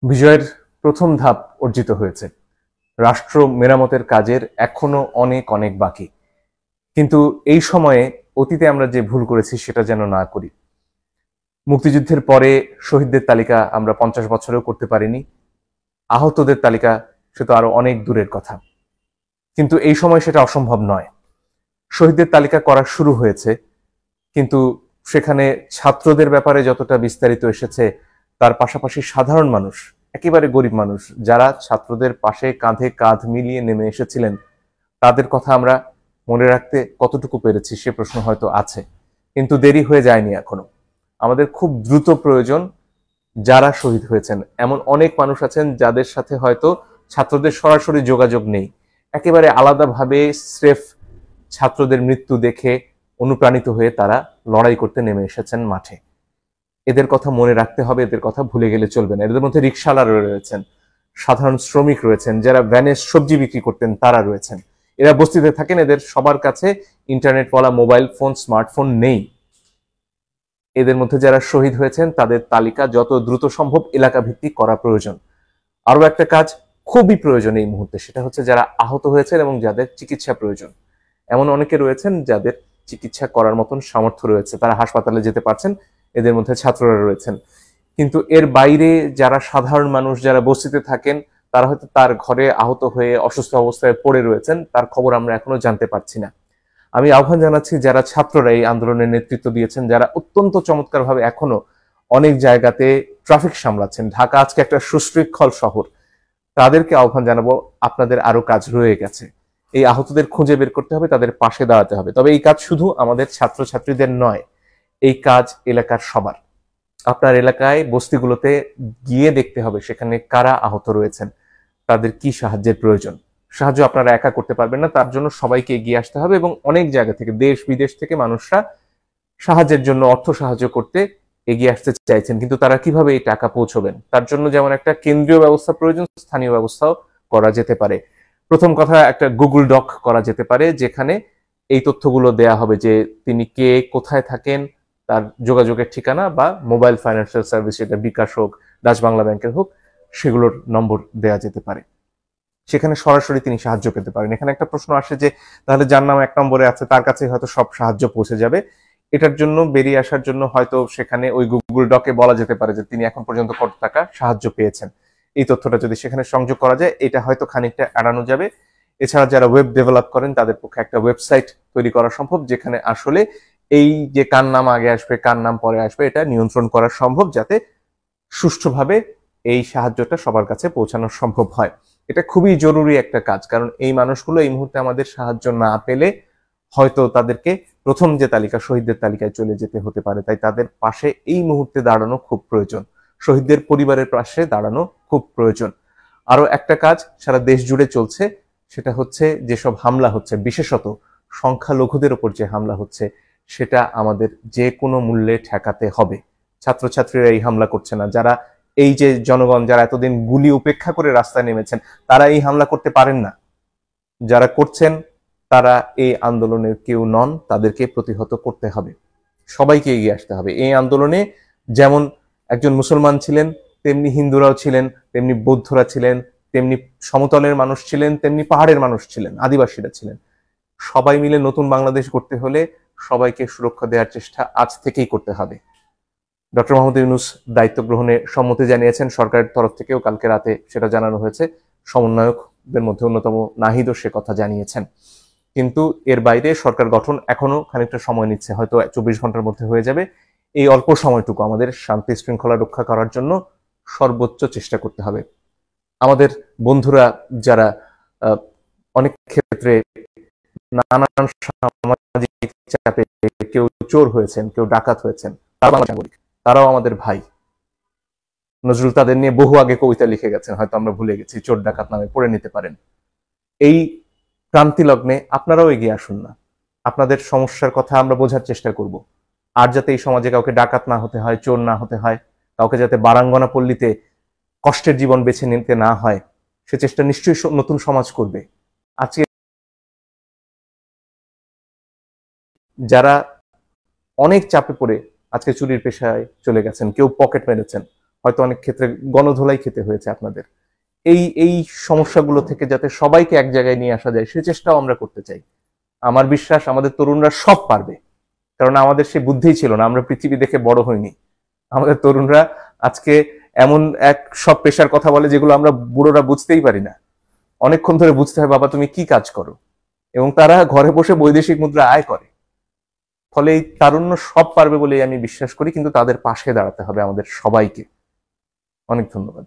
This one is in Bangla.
বিজয়ের প্রথম ধাপ অর্জিত হয়েছে। রাষ্ট্র মেরামতের কাজের এখনো অনেক অনেক বাকি। কিন্তু এই সময়ে অতীতে আমরা যে ভুল করেছি সেটা যেন না করি। মুক্তিযুদ্ধের পরে শহীদদের তালিকা আমরা 50 বছরেও করতে পারিনি। আহতদের তালিকা সে তো আরো অনেক দূরের কথা। কিন্তু এই সময় সেটা অসম্ভব নয়। শহীদদের তালিকা করা শুরু হয়েছে, কিন্তু সেখানে ছাত্রদের ব্যাপারে যতটা বিস্তারিত এসেছে, তার পাশাপাশি সাধারণ মানুষ, একেবারে গরিব মানুষ যারা ছাত্রদের পাশে কাঁধে কাঁধ মিলিয়ে নেমে এসেছিলেন, তাদের কথা আমরা মনে রাখতে কতটুকু পেরেছি সে প্রশ্ন হয়তো আছে। কিন্তু দেরি হয়ে যায়নি এখনো। আমাদের খুব দ্রুত প্রয়োজন যারা শহীদ হয়েছেন, এমন অনেক মানুষ আছেন যাদের সাথে হয়তো ছাত্রদের সরাসরি যোগাযোগ নেই, একেবারে আলাদাভাবে স্রেফ ছাত্রদের মৃত্যু দেখে অনুপ্রাণিত হয়ে তারা লড়াই করতে নেমে এসেছেন মাঠে। এদের কথা মনে রাখতে হবে, এদের কথা ভুলে গেলে চলবে না। এদের মধ্যে রিকশাওয়ালা রয়েছেন, সাধারণ শ্রমিক রয়েছেন, যারা ভ্যানে সবজি বিক্রি করতেন তারা রয়েছেন। এরা বস্তিতে থাকেন, এদের সবার কাছে ইন্টারনেটওয়ালা মোবাইল ফোন, স্মার্টফোন নেই। এদের মধ্যে যারা শহীদ হয়েছেন তাদের তালিকা যত দ্রুত সম্ভব এলাকা ভিত্তিক করা প্রয়োজন। আরো একটা কাজ খুবই প্রয়োজন এই মুহূর্তে, সেটা হচ্ছে যারা আহত হয়েছেন এবং যাদের চিকিৎসা প্রয়োজন। এমন অনেকে রয়েছেন যাদের চিকিৎসা করার মতন সামর্থ্য রয়েছে, তারা হাসপাতালে যেতে পারছেন, এদের মধ্যে ছাত্ররা রয়েছেন। কিন্তু এর বাইরে যারা সাধারণ মানুষ, যারা বস্তিতে থাকেন, তারা হয়তো তার ঘরে আহত হয়ে অসুস্থ অবস্থায় পড়ে রয়েছেন, তার খবর আমরা এখনো জানতে পারছি না। আমি আহ্বান জানাচ্ছি যারা ছাত্ররা এই আন্দোলনের নেতৃত্ব দিয়েছেন, যারা অত্যন্ত চমৎকারভাবে এখনো অনেক জায়গাতে ট্রাফিক সামলাচ্ছেন, ঢাকা আজকে একটা সুশৃঙ্খল শহর, তাদেরকে আহ্বান জানাবো, আপনাদের আরো কাজ রয়ে গেছে। এই আহতদের খুঁজে বের করতে হবে, তাদের পাশে দাঁড়াতে হবে। তবে এই কাজ শুধু আমাদের ছাত্রছাত্রীদের নয়, এই কাজ এলাকার সবার। আপনার এলাকায় বস্তিগুলোতে গিয়ে দেখতে হবে সেখানে কারা আহত রয়েছেন, তাদের কি সাহায্যের প্রয়োজন। সাহায্য আপনারা একা করতে পারবেন না, তার জন্য সবাইকে এগিয়ে আসতে হবে এবং অনেক জায়গা থেকে, দেশ বিদেশ থেকে মানুষরা সাহায্যের জন্য, অর্থ সাহায্য করতে এগিয়ে আসতে চাইছেন। কিন্তু তারা কিভাবে এই টাকা পৌঁছবেন, তার জন্য যেমন একটা কেন্দ্রীয় ব্যবস্থা প্রয়োজন, স্থানীয় ব্যবস্থাও করা যেতে পারে। প্রথম কথা, একটা গুগল ডক করা যেতে পারে যেখানে এই তথ্যগুলো দেয়া হবে যে তিনি কে, কোথায় থাকেন, তার যোগাযোগের ঠিকানা বা মোবাইল ফাইন্যান্সিয়াল সার্ভিস, এটা বিকাশ হোক, ডাচ বাংলা ব্যাংকের হোক, সেগুলোর নম্বর দেয়া যেতে পারে। সেখানে সরাসরি তিনি সাহায্য পেতে পারেন। এখানে একটা প্রশ্ন আসে যে তাহলে যার নাম 1 নম্বরে আছে তার কাছে হয়তো সব সাহায্য পৌঁছে যাবে। এটার জন্য, বেরিয়ে আসার জন্য হয়তো সেখানে ওই গুগল ডকে বলা যেতে পারে যে তিনি এখন পর্যন্ত কত টাকা সাহায্য পেয়েছেন। এই তথ্যটা যদি সেখানে সংযোগ করা যায়, এটা হয়তো খানিকটা এড়ানো যাবে। এছাড়া যারা ওয়েব ডেভেলপ করেন তাদের পক্ষে একটা ওয়েবসাইট তৈরি করা সম্ভব, যেখানে আসলে এই যে কার নাম আগে আসবে, কার নাম পরে আসবে, এটা নিয়ন্ত্রণ করা সম্ভব, যাতে সুষ্ঠুভাবে এই সাহায্যটা সবার কাছে পৌঁছানো সম্ভব হয়। এটা খুবই জরুরি একটা কাজ, কারণ এই মানুষগুলো এই মুহূর্তে আমাদের সাহায্য না পেলে হয়তো তাদেরকে প্রথম যে তালিকা, শহীদদের তালিকায় চলে যেতে হতে পারে। তাই তাদের পাশে এই মুহূর্তে দাঁড়ানো খুব প্রয়োজন, শহীদদের পরিবারের পাশে দাঁড়ানো খুব প্রয়োজন। আরো একটা কাজ সারা দেশ জুড়ে চলছে, সেটা হচ্ছে যেসব হামলা হচ্ছে, বিশেষত সংখ্যালঘুদের উপর যে হামলা হচ্ছে, সেটা আমাদের যে কোনো মূল্যে ঠেকাতে হবে। ছাত্রছাত্রীরা এই হামলা করছে না, যারা এই যে জনগণ যারা এতদিন গুলি উপেক্ষা করে রাস্তায় নেমেছেন, তারা এই হামলা করতে পারেন না। যারা করছেন তারা এই আন্দোলনের কেউ নন, তাদেরকে প্রতিহত করতে হবে, সবাইকে এগিয়ে আসতে হবে এই আন্দোলনে। যেমন একজন মুসলমান ছিলেন, তেমনি হিন্দুরাও ছিলেন, তেমনি বৌদ্ধরা ছিলেন, তেমনি সমতলের মানুষ ছিলেন, তেমনি পাহাড়ের মানুষ ছিলেন, আদিবাসীরা ছিলেন। সবাই মিলে নতুন বাংলাদেশ করতে হলে সবাইকে সুরক্ষা দেওয়ার চেষ্টা আজ থেকেই করতে হবে। ডক্টর মোহাম্মদ ইউনূস দায়িত্ব গ্রহণে সম্মতি জানিয়েছেন, সরকারের তরফ থেকেও কালকে রাতে সেটা জানানো হয়েছে। সমন্বয়কদের মধ্যে অন্যতম নাহিদও সে কথা জানিয়েছেন। কিন্তু এর বাইরে সরকার গঠন এখনো খানিকটা সময় নিচ্ছে, হয়তো 24 ঘন্টার মধ্যে হয়ে যাবে। এই অল্প সময়টুকু আমাদের শান্তি শৃঙ্খলা রক্ষা করার জন্য সর্বোচ্চ চেষ্টা করতে হবে। আমাদের বন্ধুরা যারা অনেক ক্ষেত্রে নানান সামাজিক চাপে কেউ চোর হয়েছেন, কেউ ডাকাত হয়েছেন, তারাও আমাদের ভাই। নজরুল তাদের নিয়ে বহু আগে কবিতা লিখে গেছেন, হয়তো আমরা ভুলে গেছি, চোর ডাকাত নামে পড়ে নিতে পারেন। এই ক্রান্তি লগ্নে আপনারাও এগিয়ে আসুন না, আপনাদের সমস্যার কথা আমরা বোঝার চেষ্টা করব। আর যাতে এই সমাজে কাউকে ডাকাত না হতে হয়, চোর না হতে হয়, কাউকে যাতে বারাঙ্গনা পল্লীতে কষ্টের জীবন বেছে নিতে না হয়, সে চেষ্টা নিশ্চয়ই নতুন সমাজ করবে। আজকে যারা অনেক চাপে পড়ে আজকে চুরির পেশায় চলে গেছেন, কেউ পকেট মেরেছেন, হয়তো অনেক ক্ষেত্রে গণধোলাই খেতে হয়েছে আপনাদের। এই সমস্যাগুলো থেকে যাতে সবাইকে এক জায়গায় নিয়ে আসা যায় সে চেষ্টাও আমরা করতে চাই। আমার বিশ্বাস আমাদের তরুণরা সব পারবে, কারণ আমাদের সে বুদ্ধিই ছিল না, আমরা পৃথিবী দেখে বড় হইনি। আমাদের তরুণরা আজকে এমন এক সব পেশার কথা বলে যেগুলো আমরা বুড়োরা বুঝতেই পারি না। অনেকক্ষণ ধরে বুঝতে হয় বাবা তুমি কি কাজ করো, এবং তারা ঘরে বসে বৈদেশিক মুদ্রা আয় করে। ফলে এই তারুণ্য সব পারবে বলে আমি বিশ্বাস করি, কিন্তু তাদের পাশে দাঁড়াতে হবে আমাদের সবাইকে। অনেক ধন্যবাদ।